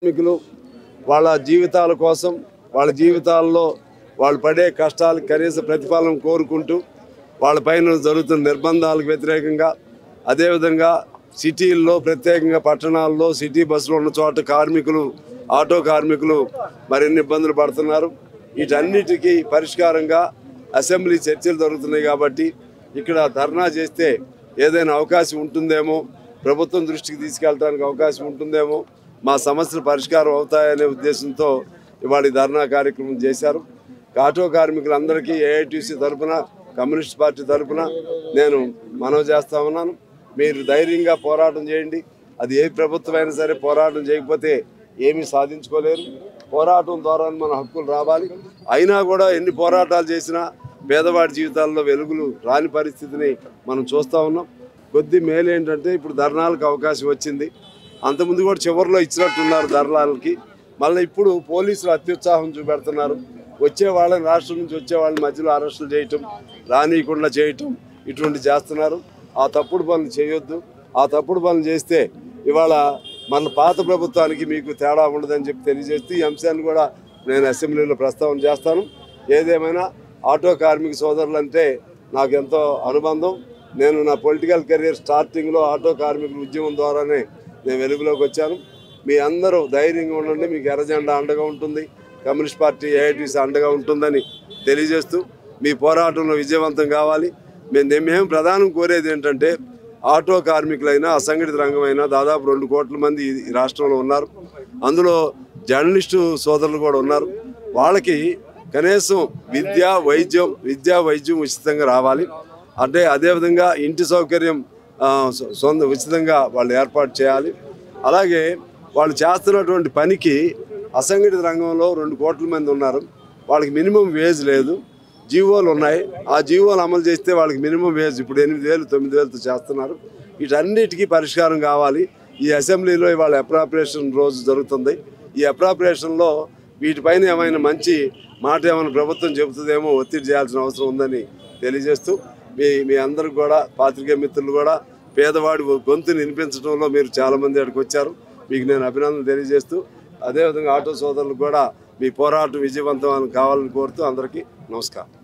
కార్మికులు వాళ్ళ జీవితాల కోసం వాళ్ళ జీవితాల్లో వాళ్ళు పడే కష్టాలు కనీస ప్రతిఫలం కోరుకుంటూ వాళ్ళపైన జరుగుతున్న నిర్బంధాలకు వ్యతిరేకంగా అదేవిధంగా సిటీల్లో ప్రత్యేకంగా పట్టణాల్లో సిటీ బస్సులో ఉన్న చోట కార్మికులు ఆటో కార్మికులు మరిన్ని ఇబ్బందులు పడుతున్నారు. వీటన్నిటికీ పరిష్కారంగా అసెంబ్లీ చర్చలు జరుగుతున్నాయి కాబట్టి ఇక్కడ ధర్నా చేస్తే ఏదైనా అవకాశం ఉంటుందేమో, ప్రభుత్వం దృష్టికి తీసుకెళ్ళడానికి అవకాశం ఉంటుందేమో, మా సమస్యలు పరిష్కారం అవుతాయనే ఉద్దేశంతో ఇవాళ ధర్నా కార్యక్రమం చేశారు. ఆటో కార్మికులందరికీ ఏఐటీసీ తరఫున కమ్యూనిస్ట్ పార్టీ తరఫున నేను మనవి చేస్తా ఉన్నాను. మీరు ధైర్యంగా పోరాటం చేయండి. అది ఏ ప్రభుత్వమైనా సరే పోరాటం చేయకపోతే ఏమీ సాధించుకోలేరు. పోరాటం ద్వారా మన హక్కులు రావాలి. అయినా కూడా ఎన్ని పోరాటాలు చేసినా పేదవాడి జీవితాల్లో వెలుగులు రాని పరిస్థితిని మనం చూస్తూ ఉన్నాం. కొద్ది మేలు ఏంటంటే ఇప్పుడు ధర్నాలకు అవకాశం వచ్చింది. అంతకుముందు కూడా చివరిలో ఇచ్చినట్టున్నారు ధర్నాలకి. మళ్ళీ ఇప్పుడు పోలీసులు అత్యుత్సాహం చూపెడుతున్నారు. వచ్చే వాళ్ళని రాష్ట్రం నుంచి వచ్చే వాళ్ళని మధ్యలో అరెస్టులు చేయటం, రానియకుండా చేయటం ఇటువంటి చేస్తున్నారు. ఆ తప్పుడు పనులు చేయొద్దు. ఆ తప్పుడు పనులు చేస్తే ఇవాళ మన పాత ప్రభుత్వానికి మీకు తేడా ఉండదని చెప్పి తెలియజేస్తూ ఈ అంశాన్ని కూడా నేను అసెంబ్లీలో ప్రస్తావన చేస్తాను. ఏదేమైనా ఆటో కార్మిక సోదరులు అంటే నాకు ఎంతో అనుబంధం. నేను నా పొలిటికల్ కెరీర్ స్టార్టింగ్లో ఆటో కార్మికుల ఉద్యమం ద్వారానే నేను వెలుగులోకి వచ్చాను. మీ అందరూ ధైర్యంగా ఉండండి. మీకు ఎర్రజెండా అండగా ఉంటుంది, కమ్యూనిస్ట్ పార్టీ ఏఐటీసీ అండగా ఉంటుందని తెలియజేస్తూ మీ పోరాటంలో విజయవంతం కావాలి. మేము ప్రధానం కోరేది ఏంటంటే ఆటో కార్మికులైనా అసంఘటిత రంగమైనా దాదాపు 2 కోట్ల మంది ఈ రాష్ట్రంలో ఉన్నారు. అందులో జర్నలిస్టు సోదరులు కూడా ఉన్నారు. వాళ్ళకి కనీసం విద్యా వైద్యం ఉచితంగా రావాలి. అంటే అదేవిధంగా ఇంటి సౌకర్యం ఉచితంగా వాళ్ళు ఏర్పాటు చేయాలి. అలాగే వాళ్ళు చేస్తున్నటువంటి పనికి అసంఘటిత రంగంలో 2 కోట్ల మంది ఉన్నారు. వాళ్ళకి మినిమం వేజ్ లేదు. జీవోలు ఉన్నాయి. ఆ జీవోలు అమలు చేస్తే వాళ్ళకి మినిమం వేజ్ ఇప్పుడు 8,000 9,000తో చేస్తున్నారు. వీటన్నిటికీ పరిష్కారం కావాలి. ఈ అసెంబ్లీలో ఇవాళ అప్రాప్రియేషన్ రోజు జరుగుతుంది. ఈ అప్రాప్రియేషన్లో వీటిపైన ఏమైనా మంచి మాట ఏమైనా ప్రభుత్వం చెబుతుందేమో ఒత్తిడి చేయాల్సిన అవసరం ఉందని తెలియజేస్తూ మీ అందరికి కూడా పాత్రికేయ మిత్రులు కూడా పేదవాడి గొంతుని వినిపించడంలో మీరు చాలామంది అక్కడికి వచ్చారు. మీకు నేను అభినందనలు తెలియజేస్తూ అదేవిధంగా ఆటో సోదరులకు కూడా మీ పోరాటం విజయవంతం కావాలని కోరుతూ అందరికీ నమస్కారం.